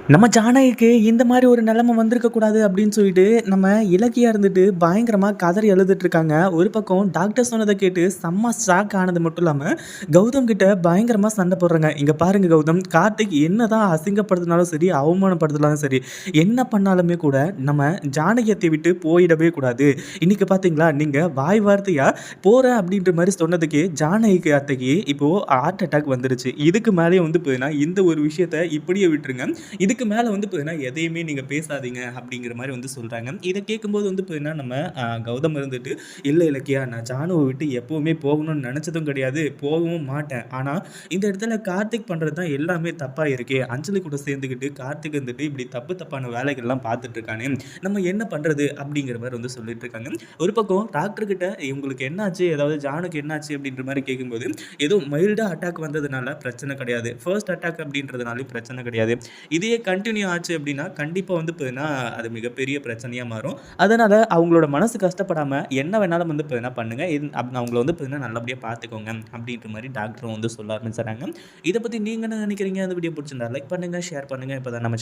நம்ம ஜானகிக்கு இந்த மாரி ஒரு நிலைமை வந்திருக்க கூடாது அப்படின்னு சொல்லிட்டு, நம்ம இலக்கியா இருந்துட்டு பயங்கரமா கதறி அழுதுட்டு இருக்காங்க. ஒரு பக்கம் டாக்டர் சொன்னத கேட்டு செம்ம ஷாக் ஆனது மட்டும் இல்லாம, கௌதம் கிட்ட பயங்கரமா சண்டை போடுறாங்க. "இங்க பாருங்க கௌதம், கார்த்திக் என்னதான் அசிங்கப்படுத்தினாலும் சரி, அவமானப்படுத்தினாலும் சரி, என்ன பண்ணாலுமே கூட நம்ம ஜானகி அத்தைய விட்டு போயிடவே கூடாது. இன்னைக்கு பார்த்தீங்களா, நீங்க வாய் வார்த்தையா போறேன் அப்படின்ற மாரி சொன்னதுக்கே ஜானகிக்கு அத்தைக்கு இப்போ ஹார்ட் அட்டாக் வந்துருச்சு. இதுக்கு மேலயும் வந்து பார்த்தீங்கன்னா, இந்த ஒரு விஷயத்த இப்படியே விட்டுருங்க. இதுக்கு மேல வந்து பார்த்தீங்கன்னா, எதையுமே நீங்க பேசாதீங்க அப்படிங்கிற மாரி வந்து சொல்றாங்க. இத கேட்கும்போது வந்து பார்த்தீங்கன்னா, நம்ம கௌதம் இருந்துட்டு, "இல்ல இலக்கியா, நான் ஜானுவ விட்டு எப்பவுமே போகணும்னு நெனச்சதும் கிடையாது. போகவும் மாட்டேன். ஆனா, இந்த இடத்துல கார்த்திக் பண்றது தான் எல்லாமே தப்பா இருக்கே. அஞ்சலி கூட சேர்ந்துக்கிட்டு கார்த்திக் வந்துட்டு இப்படி தப்பு தப்பான வேலைகள்லாம் பார்த்துட்டு இருக்கானே. நம்ம என்ன பண்றது?" அப்படிங்கிற மாரி வந்து சொல்லிட்டு இருக்காங்க. ஒரு பக்கம் டாக்டர் கிட்ட "இவங்களுக்கு என்னாச்சு? அதாவது ஜானுக்கு என்னாச்சு?" அப்படின்ற மாரி கேட்கும்போது, "ஏதோ மைல்டா அட்டாக் வந்ததுனால பிரச்சனை கிடையாது. ஃபர்ஸ்ட் அட்டாக் அப்படின்றதுனாலயும் பிரச்சனை கிடையாது. இதையே கன்டின்யூ ஆச்சு அப்படின்னா, கண்டிப்பா வந்து பார்த்தீங்கன்னா, அது மிகப்பெரிய பிரச்சனையா மாறும். அதனால அவங்களோட மனசு கஷ்டப்படாம என்ன வேணாலும் வந்து பார்த்தீங்கன்னா பண்ணுங்க. அவங்கள வந்து பார்த்தீங்கன்னா நல்லபடியா பார்த்துக்கோங்க. அப்படின்ற மாரி டாக்டரும் வந்து சொல்ல ஆரம்பிச்சுறாங்க. இத பத்தி நீங்க என்ன நினைக்கிறீங்க? இந்த வீடியோ புடிச்சிருந்தா லைக் பண்ணுங்க, ஷேர் பண்ணுங்க. இப்ப தான் நம்ம